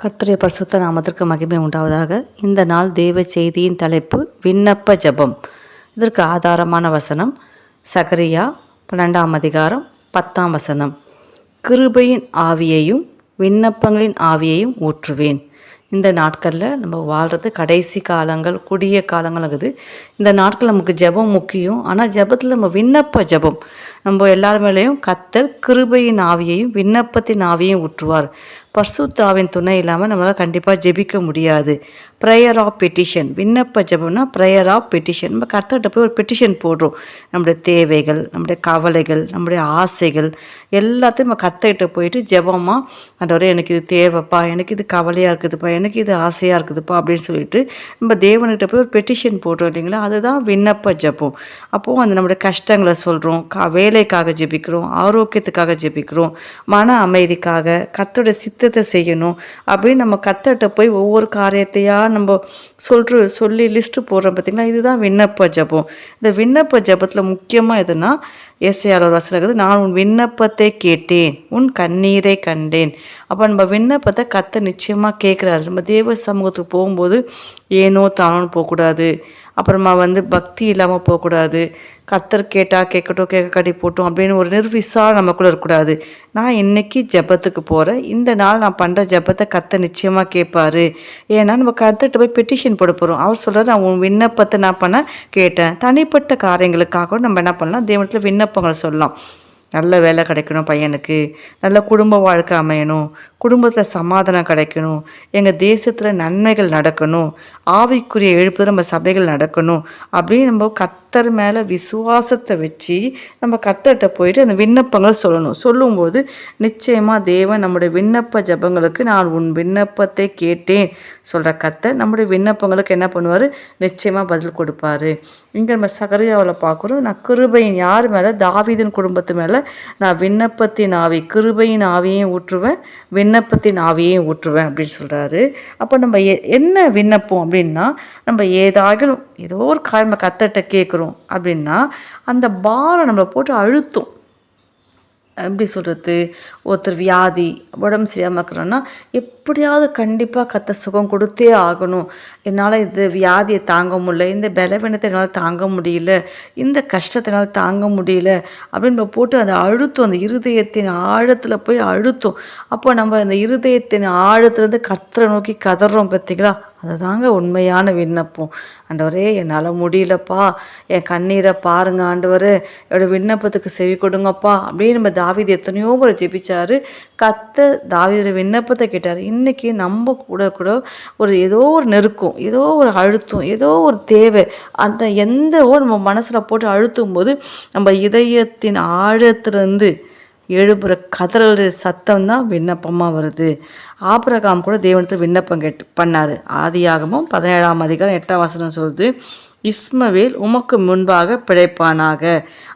கர்த்தருடைய பரிசுத்த நாமத்திற்கு மகிமை உண்டாவதாக. இந்த நாள் தேவ செய்தியின் தலைப்பு விண்ணப்ப ஜெபம். இதற்கு ஆதாரமான வசனம் சகரியா 12ஆம் அதிகாரம் 10ஆம் வசனம். கிருபையின் ஆவியையும் விண்ணப்பங்களின் ஆவியையும் ஊற்றுவேன். இந்த நாட்களில் நம்ம வாழ்கிறது கடைசி காலங்கள், குடிய காலங்கள் இருக்குது. இந்த நாட்கள் நமக்கு ஜெபம் முக்கியம். ஆனால் ஜெபத்தில் நம்ம விண்ணப்ப ஜெபம், நம்ம எல்லார் மேலேயும் கர்த்தர் கிருபையின் ஆவியையும் விண்ணப்பத்தின் ஆவியையும் ஊற்றுவார். பரிசுத்த ஆவியின் துணை இல்லாமல் நம்மளால் கண்டிப்பாக ஜெபிக்க முடியாது. ப்ரேயர் ஆஃப் பெட்டிஷன், விண்ணப்ப ஜெபம்னா ப்ரேயர் ஆஃப் பெட்டிஷன். நம்ம கர்த்தர்கிட்ட போய் ஒரு பெட்டிஷன் போடுறோம். நம்முடைய தேவைகள், நம்முடைய கவலைகள், நம்முடைய ஆசைகள் எல்லாத்தையும் நம்ம கர்த்தர்கிட்ட போயிட்டு ஜெபமாக, ஆண்டவரே எனக்கு இது தேவைப்பா, எனக்கு இது கவலையாக இருக்குதுப்பா, எனக்கு இது ஆசையாக இருக்குதுப்பா அப்படின்னு சொல்லிட்டு நம்ம தேவன்கிட்ட போய் ஒரு பெட்டிஷன் போடுறோம் இல்லைங்களா? அதுதான் விண்ணப்ப ஜெபம். அப்போது அந்த நம்முடைய கஷ்டங்களை சொல்கிறோம், வேலைக்காக ஜெபிக்கிறோம், ஆரோக்கியத்துக்காக ஜெபிக்கிறோம், மன அமைதிக்காக, கர்த்தருடைய சித்தத்தை செய்யணும் அப்படின்னு நம்ம கர்த்தர்கிட்ட போய் ஒவ்வொரு காரியத்தையாக நம்ம சொல்லி லிஸ்ட்டு போடுறோம் பார்த்திங்களா? இதுதான் விண்ணப்ப ஜெபம். இந்த விண்ணப்ப ஜெபத்தில் முக்கியமாக எதுனா ஏசாயால ஒரு வசனம் இருக்குது, நான் உன் விண்ணப்பத்தை கேட்டேன், உன் கண்ணீரை கண்டேன். அப்போ நம்ம விண்ணப்பத்தை கர்த்தர் நிச்சயமாக கேட்குறாரு. நம்ம தேவ சமூகத்துக்கு போகும்போது ஏனோ தானோன்னு போகக்கூடாது, அப்புறமா பக்தி இல்லாமல் போகக்கூடாது, கர்த்தர் கேட்டால் கேட்கட்டும், கேட்க கட்டி போட்டோம் அப்படின்னு ஒரு நிர்விசாரம் நமக்குள்ளே இருக்கக்கூடாது. நான் இன்றைக்கி ஜெபத்துக்கு போகிறேன், இந்த நாள் நான் பண்ணுற ஜெபத்தை கர்த்தர் நிச்சயமாக கேட்பாரு. ஏன்னா நம்ம கர்த்தர்கிட்ட போய் பெட்டிஷன் போட போகிறோம். அவர் சொல்கிறார், நான் உன் விண்ணப்பத்தை நான் கேட்டேன். தனிப்பட்ட காரியங்களுக்காக நம்ம என்ன பண்ணலாம், தேவனத்தில் விண்ணப்பங்களை சொல்லலாம். நல்ல வேலை கிடைக்கணும் பையனுக்கு, நல்ல குடும்ப வாழ்க்கை அமையணும், குடும்பத்தில் சமாதானம் கிடைக்கணும், எங்கள் தேசத்தில் நன்மைகள் நடக்கணும், ஆவிக்குரிய எழுப்புதல் நம்ம சபைகள் நடக்கணும் அப்படின்னு நம்ம கர்த்தர் மேலே விசுவாசத்தை வச்சு நம்ம கர்த்தர்கிட்ட போயிட்டு அந்த விண்ணப்பங்களை சொல்லணும். சொல்லும்போது நிச்சயமாக தேவன் நம்முடைய விண்ணப்ப ஜெபங்களுக்கு நான் உன் விண்ணப்பத்தை கேட்டேன் சொல்கிற கர்த்தர் நம்முடைய விண்ணப்பங்களுக்கு என்ன பண்ணுவார், நிச்சயமாக பதில் கொடுப்பாரு. இங்கே நம்ம சகரியாவில் பார்க்குறோம், நான் கிருபையின் யார் மேலே, தாவீதின் குடும்பத்து மேலே நான் விண்ணப்பத்தின் ஆவி, கிருபையின் ஆவியையும் ஊற்றுவேன், விண்ணப்பத்தின் ஆவியையும் ஊற்றுவேன் அப்படின்னு சொல்கிறாரு. அப்போ நம்ம என்ன விண்ணப்பம் அப்படின்னா, நம்ம ஏதோ ஒரு காரியமாக கர்த்தர்கிட்ட கேட்குறோம் அப்படின்னா அந்த பாரம் நம்மளை போட்டு அழுத்தும். எப்படி சொல்கிறது, ஒருத்தர் வியாதி உடம்பு சரியாமல் இருக்கிறோன்னா எப்படியாவது கண்டிப்பாக கர்த்தர் சுகம் கொடுத்தே ஆகணும், என்னால் இது வியாதியை தாங்க முடியல, இந்த பலவீனத்தை என்னால் தாங்க முடியல, இந்த கஷ்டத்தை என்னால் தாங்க முடியல அப்படின்னு நம்ம போட்டு அதை அழுத்தும், அந்த இருதயத்தின் ஆழத்தில் போய் அழுத்தும். அப்போ நம்ம அந்த இருதயத்தின் ஆழத்துலேருந்து கர்த்தரை நோக்கி கதறோம் பார்த்தீங்களா? அதுதாங்க உண்மையான விண்ணப்பம். ஆண்டவரே என்னால் முடியலப்பா, என் கண்ணீரை பாருங்க ஆண்டவரே, என்னோடய விண்ணப்பத்துக்கு செவி கொடுங்கப்பா அப்படின்னு நம்ம தாவீது எத்தனையோ முறை ஜெபிச்சாரு. கர்த்தர் தாவீதுடைய விண்ணப்பத்தை கேட்டார். இன்றைக்கி நம்ம கூட ஏதோ ஒரு நெருக்கம், ஏதோ ஒரு அழுத்தம், ஏதோ ஒரு தேவை, அந்த நம்ம மனசில் போட்டு அழுத்தும் போது நம்ம இதயத்தின் ஆழத்திலிருந்து எழுப்புற கதறல் சத்தம் தான் விண்ணப்பமாக வருது. ஆபிரகாம் கூட தேவனத்தில் விண்ணப்பம் பண்ணார். ஆதியாகமம் 17ஆம் அதிகாரம் 8ஆம் வசனம் சொல்லுது, இஸ்மவேல் உமக்கு முன்பாக பிழைப்பானாக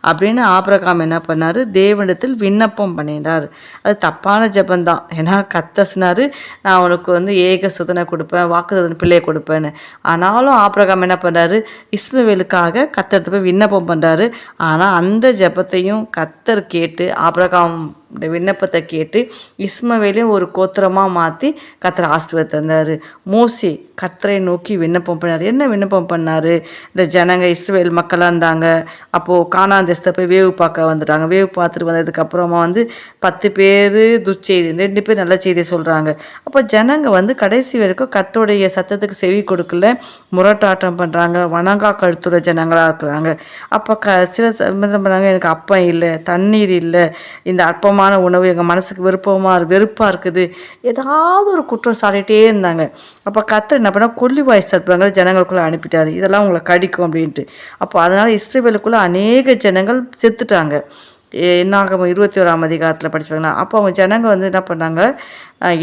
அப்படின்னு ஆபிரகாம் என்ன பண்ணார், தேவனிடத்தில் விண்ணப்பம் பண்ணினார். அது தப்பான ஜெபந்தான். ஏன்னா கர்த்தர் சொன்னார், நான் உனக்கு ஏக சுதனை கொடுப்பேன், வாக்குத்தத்தன் பிள்ளையை கொடுப்பேன்னு. ஆனாலும் ஆபிரகாம் என்ன பண்ணுறாரு, இஸ்மவேலுக்காக கர்த்தர்கிட்ட போய் விண்ணப்பம் பண்ணுறாரு. ஆனால் அந்த ஜெபத்தையும் கர்த்தர் கேட்டு, ஆபிரகாம் விண்ணப்பத்தை கேட்டு இஸ்மவேலையும் ஒரு கோத்திரமாக மாற்றி கர்த்தர் ஆசீர்வாதம் தந்தார். மோசே கர்த்தரை நோக்கி விண்ணப்பம் பண்ணார். என்ன விண்ணப்பம் பண்ணார், இந்த ஜனங்க இஸ்ரவேல் மக்களாக இருந்தாங்க, அப்போது கானான் தேசத்தை போய் வேவு பார்க்க வந்துட்டாங்க. வேவு பார்த்துட்டு வந்ததுக்கப்புறமா 10 பேர் துர்ச்செய்தி, 2 பேர் நல்ல செய்தியை சொல்கிறாங்க. அப்போ ஜனங்க கடைசி வரைக்கும் கர்த்தருடைய சத்தத்துக்கு செவி கொடுக்கல, முரட்டாட்டம் பண்ணுறாங்க, வணங்கா கழுத்துற ஜனங்களாக இருக்கிறாங்க. அப்போ சில பண்ணாங்க, எனக்கு அப்பம் இல்லை, தண்ணீர் இல்லை, இந்த அற்பமான உணவு எங்கள் மனசுக்கு வெறுப்பாக இருக்குது, ஏதாவது ஒரு குற்றம் சாட்டிகிட்டே இருந்தாங்க. அப்போ கர்த்தர் என்ன பண்ணால் கொல்லிவாய் சர்ப்பங்களை ஜனங்களுக்குள்ளே அனுப்பிட்டார், இதெல்லாம் உங்களை கடிக்கும் அப்படின்ட்டு. அப்போ அதனால் இஸ்ரவேலுக்குள்ளே அநேக ஜனங்கள் செத்துட்டாங்க. என்னாகமம் 21ஆம் அதிகாரத்தில் படிச்சுப்பாங்களா? அப்போ அவங்க ஜனங்கள் என்ன பண்ணாங்க,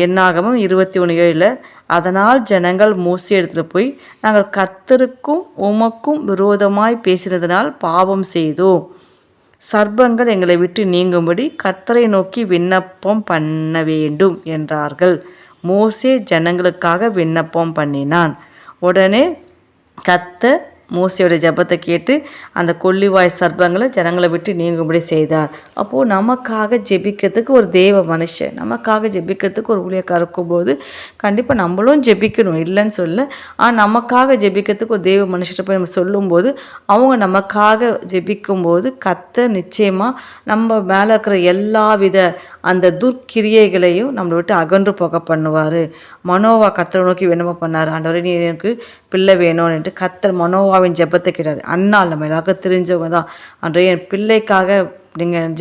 என்னாகமம் 21:7, அதனால் ஜனங்கள் மோசே இடத்துல போய், நாங்கள் கர்த்தருக்கும் உமக்கும் விரோதமாய் பேசினதினால் பாவம் செய்தோம், சர்ப்பங்கள் எங்களை விட்டு நீங்கும்படி கர்த்தரை நோக்கி விண்ணப்பம் பண்ண வேண்டும் என்றார்கள். மோசே ஜனங்களுக்காக விண்ணப்பம் பண்ணினான். உடனே கர்த்தர் மோசையோட ஜெபத்தை கேட்டு அந்த கொள்ளிவாய் சர்ப்பங்களை ஜனங்களை விட்டு நீங்கும்படி செய்தார். அப்போது நமக்காக ஜெபிக்கிறதுக்கு ஒரு தேவ மனுஷன், நமக்காக ஜெபிக்கிறதுக்கு ஒரு ஊழியக்காரர் இருக்கும்போது கண்டிப்பாக நம்மளும் ஜெபிக்கணும், இல்லைன்னு சொல்ல. ஆனால் நமக்காக ஜெபிக்கிறதுக்கு ஒரு தேவ மனுஷத்தை போய் நம்ம சொல்லும்போது அவங்க நமக்காக ஜெபிக்கும்போது கர்த்தர் நிச்சயமாக நம்ம மேலே இருக்கிற எல்லா வித அந்த துர்க்கிரியைகளையும் நம்மளை விட்டு அகன்று போக பண்ணுவார். மனோவா கர்த்தரை நோக்கி விண்ணப்பம் பண்ணார், ஆண்டவரே நீ எனக்கு பிள்ளை வேணும்னுட்டு. கர்த்தர் மனோவாவின் ஜெபத்தை கேட்டார். அண்ணாள் நம்ம எல்லாருக்கும் தெரிஞ்சவங்க தான். ஆண்டவரே என் பிள்ளைக்காக நீங்கள்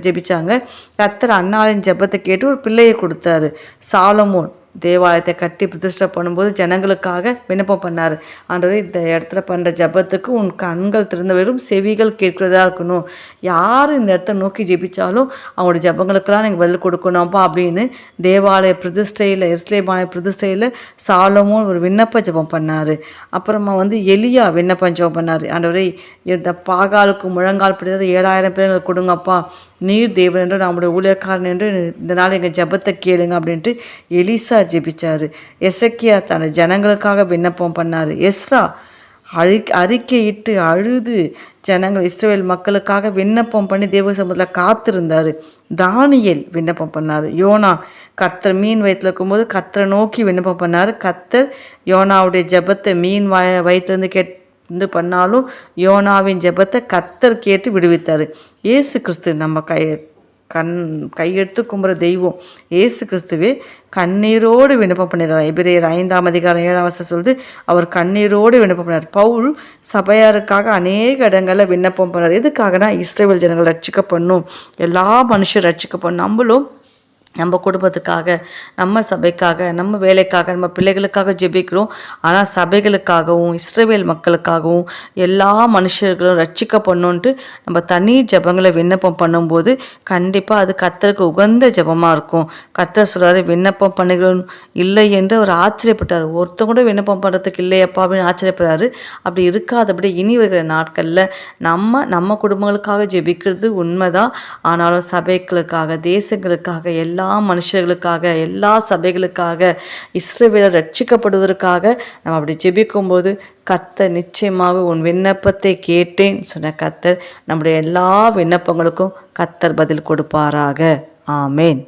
ஜெபிச்சாங்க. கர்த்தர் அண்ணாளின் ஜெபத்தை கேட்டு ஒரு பிள்ளையை கொடுத்தாரு. சாலமோன் தேவாலயத்தை கட்டி பிரதிஷ்டை பண்ணும்போது ஜனங்களுக்காக விண்ணப்பம் பண்ணார். ஆண்டவரே இந்த இடத்துல பண்ணுற ஜெபத்துக்கு உன் கண்கள் திறந்த வெறும் செவிகள் கேட்கிறதா இருக்கணும். யார் இந்த இடத்த நோக்கி ஜெபிச்சாலும் அவங்களோட ஜெபங்களுக்கெல்லாம் நீங்கள் பதில் கொடுக்கணும்ப்பா அப்படின்னு தேவாலய பிரதிஷ்டையில், எருசலேம் ஆலய பிரதிஷ்டையில் சாலமோன் ஒரு விண்ணப்ப ஜெபம் பண்ணார். அப்புறமா எலியா விண்ணப்பம் ஜெபம் பண்ணார். ஆண்டவரே இந்த பாகாலுக்கு முழங்கால் பிடித்தது 7000 பேர் கொடுங்கப்பா, நீர் தேவன் என்று நம்முடைய ஊழியக்காரன் என்று இந்த நாள் எங்கள் ஜெபத்தை கேளுங்க அப்படின்ட்டு எலிசா ஜெபிச்சார். எசக்கியா தன் ஜனங்களுக்காக விண்ணப்பம் பண்ணார். எஸ்ரா அறிக்கையிட்டு அழுது ஜனங்கள் இஸ்ரவேல் மக்களுக்காக விண்ணப்பம் பண்ணி தேவ சமூகத்தில் காத்திருந்தார். தானியேல் விண்ணப்பம் பண்ணார். யோனா கர்த்தர் மீன் வயிற்றில் இருக்கும்போது கர்த்தரை நோக்கி விண்ணப்பம் பண்ணார். கர்த்தர் யோனாவுடைய ஜெபத்தை மீன் வயிற்றுலேருந்து பண்ணாலும் யோனாவின் ஜெபத்தை கர்த்தர் கேட்டு விடுவித்தார். இயேசு கிறிஸ்து நம்ம கையெடுத்து கும்புற தெய்வம் இயேசு கிறிஸ்துவே கண்ணீரோடு விண்ணப்பம் பண்ணிடுறார். எபிரேயர் 5:7 சொல்லுது, அவர் கண்ணீரோடு விண்ணப்பம் பண்ணார். பவுல் சபையாருக்காக அநேக இடங்களில் விண்ணப்பம் பண்ணார். எதுக்காகனா இஸ்ரவேல் ஜனங்கள் ரட்சிக்கப்படணும், எல்லா மனுஷரும் ரட்சிக்கப்படணும். நம்மளும் நம்ம குடும்பத்துக்காக, நம்ம சபைக்காக, நம்ம வேலைக்காக, நம்ம பிள்ளைகளுக்காக ஜெபிக்கிறோம். ஆனால் சபைகளுக்காகவும் இஸ்ரவேல் மக்களுக்காகவும் எல்லா மனுஷர்களும் ரட்சிக்கப்படணுன்ட்டு நம்ம தனி ஜெபங்களை விண்ணப்பம் பண்ணும்போது கண்டிப்பாக அது கர்த்தருக்கு உகந்த ஜெபமாக இருக்கும். கர்த்தர் சொல்கிறாரு, விண்ணப்பம் பண்ணுகிறோம் இல்லை என்று அவர் ஆச்சரியப்பட்டார். ஒருத்தங்க கூட விண்ணப்பம் பண்ணுறதுக்கு இல்லையப்பா அப்படின்னு ஆச்சரியப்படுறாரு. அப்படி இருக்காதபடி இனி வருகிற நாட்களில் நம்ம குடும்பங்களுக்காக ஜெபிக்கிறது உண்மைதான். ஆனாலும் சபைகளுக்காக, தேசங்களுக்காக, எல்லா மனுஷர்களுக்காக, எல்லா சபைகளுக்காக, இஸ்ரவேலர் ரட்சிக்கப்படுவதற்காக நம்ம அப்படி ஜெபிக்கும்போது கர்த்தர் நிச்சயமாக உன் விண்ணப்பத்தை கேட்டேன் சொன்ன கர்த்தர் நம்முடைய எல்லா விண்ணப்பங்களுக்கும் கர்த்தர் பதில் கொடுப்பாராக. ஆமேன்.